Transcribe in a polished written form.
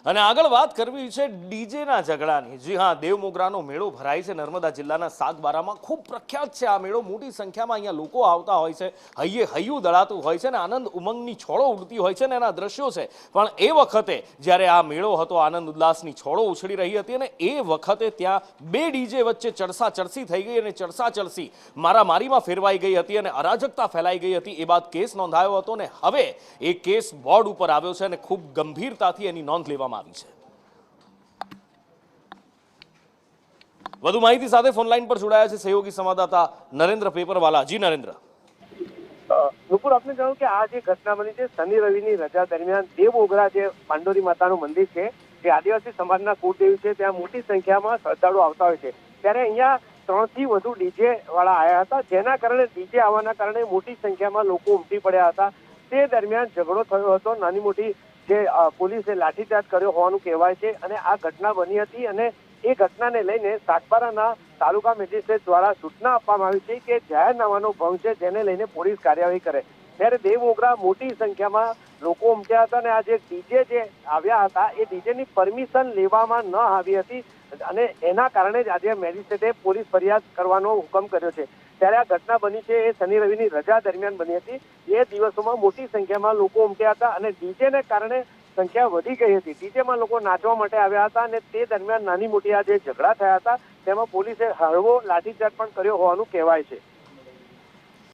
અને આગળ વાત કરવી છે ડીજેના ઝઘડાની। જી હા, દેવમોગરાનો મેળો ભરાય છે નર્મદા જિલ્લાના સાગબારામાં। ખૂબ પ્રખ્યાત છે આ મેળો। મોટી સંખ્યામાં અહીંયા લોકો આવતા હોય છે, હૈયે હૈયું દળાતું હોય છે ને આનંદ ઉમંગની છોડો ઉડતી હોય છે ને એના દ્રશ્યો છે। પણ એ વખતે જ્યારે આ મેળો હતો, આનંદ ઉલ્લાસની છોડો ઉછળી રહી હતી અને એ વખતે ત્યાં બે ડીજે વચ્ચે ચડસાચડસી થઈ ગઈ અને ચડસાચડસી મારામારીમાં ફેરવાઈ ગઈ હતી અને અરાજકતા ફેલાઈ ગઈ હતી। એ બાદ કેસ નોંધાયો હતો ને હવે એ કેસ બોર્ડ ઉપર આવ્યો છે અને ખૂબ ગંભીરતાથી એની નોંધ લેવામાં આવી છે। વધુ માહિતી સાથે ફોન લાઈન પર જોડાયા છે સહયોગી સંવાદદાતા નરેન્દ્ર પેપરવાલા। જી નરેન્દ્ર। નુપુર, આપને કહ્યું કે આ જે ઘટના બની છે શનિ રવિની રજા દરમિયાન દેવમોગરા જે પાંડોરી માતાનું મંદિર છે, જે આદિવાસી સમાજના કુળદેવી છે, ત્યાં મોટી સંખ્યામાં શ્રદ્ધાળુઓ આવતા હોય છે। ત્યારે અહીંયા 3 થી વધુ ડીજે વાળા આવ્યા હતા, જેના કારણે ડીજે આવવાના કારણે મોટી સંખ્યામાં લોકો ઉમટી પડ્યા હતા। તે દરમિયાન ઝઘડો થયો હતો, નાની મોટી જે પોલીસે લાઠીચાર્જ કર્યો હોવાનું કહેવાય છે અને આ ઘટના બની હતી અને એ ઘટનાને લઈને સાગબારાના તાલુકા મેજિસ્ટ્રેટ દ્વારા સૂચના આપવામાં આવી છે કે જાહેરનામાનો ભંગ છે, જેને લઈને પોલીસ કાર્યવાહી કરે। ત્યારે દેવમોગરા મોટી સંખ્યામાં લોકો ઉમટ્યા હતા અને આ જે ડીજે જે આવ્યા હતા એ ડીજેની પરમિશન લેવામાં ન આવી હતી અને એના કારણે જ આજે મેજિસ્ટ્રેટે પોલીસ ફરિયાદ કરવાનો હુકમ કર્યો છે। ત્યારે આ ઘટના બની છે એ શનિ રવિની રજા દરમિયાન બની હતી। એ દિવસોમાં મોટી સંખ્યામાં લોકો ઉમટ્યા હતા અને ડીજેને કારણે સંખ્યા વધી ગઈ હતી। ડીજેમાં લોકો નાચવા માટે આવ્યા હતા અને તે દરમિયાન નાની મોટી આ જે ઝઘડા થયા હતા તેમાં પોલીસે હળવો લાઠીચાર્જ પણ કર્યો હોવાનું કહેવાય છે।